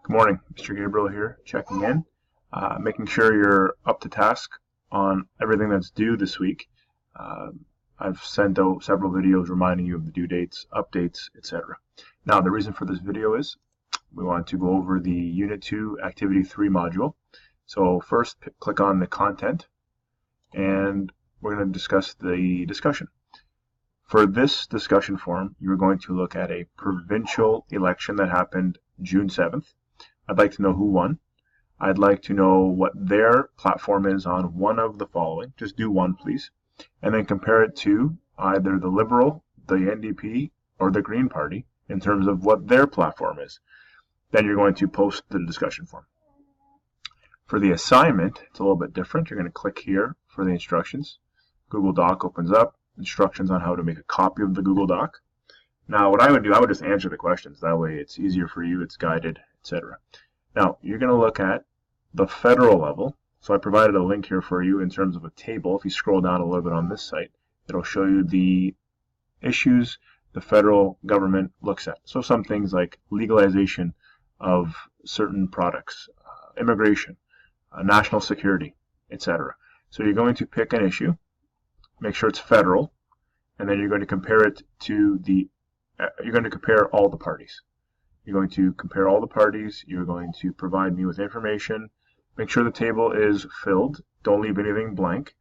Good morning, Mr. Gabriel here, checking in, making sure you're up to task on everything that's due this week. I've sent out several videos reminding you of the due dates, updates, etc. Now, the reason for this video is we want to go over the Unit 2 Activity 3 module. So first, click on the content, and we're going to discuss the discussion. For this discussion forum, you're going to look at a provincial election that happened June 7th. I'd like to know who won. I'd like to know what their platform is on one of the following. Just do one, please. And then compare it to either the Liberal, the NDP, or the Green Party in terms of what their platform is. Then you're going to post the discussion forum. For the assignment, it's a little bit different. You're going to click here for the instructions. Google Doc opens up, instructions on how to make a copy of the Google Doc. Now, what I would do, I would just answer the questions. That way it's easier for you, it's guided, etc. Now, you're going to look at the federal level. So I provided a link here for you in terms of a table. If you scroll down a little bit on this site, it'll show you the issues the federal government looks at. So some things like legalization of certain products, immigration, national security, etc. So you're going to pick an issue, make sure it's federal, and then you're going to compare it to you're going to compare all the parties. You're going to compare all the parties. You're going to provide me with information. Make sure the table is filled. Don't leave anything blank.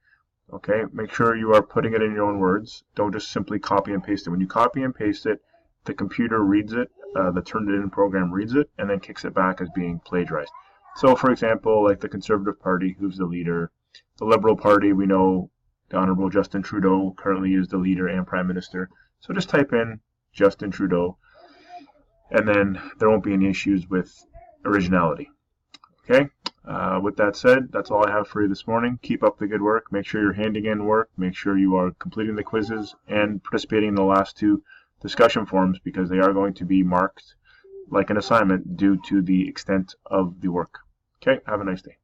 Okay. Make sure you are putting it in your own words. Don't just simply copy and paste it. When you copy and paste it, the computer reads it. The Turnitin program reads it and then kicks it back as being plagiarized. So, for example, like the Conservative Party, who's the leader? The Liberal Party, we know the Honorable Justin Trudeau currently is the leader and Prime Minister. So just type in Justin Trudeau, and then there won't be any issues with originality. Okay, with that said, that's all I have for you this morning. Keep up the good work. Make sure you're handing in work. Make sure you are completing the quizzes and participating in the last two discussion forums, because they are going to be marked like an assignment due to the extent of the work. Okay, have a nice day.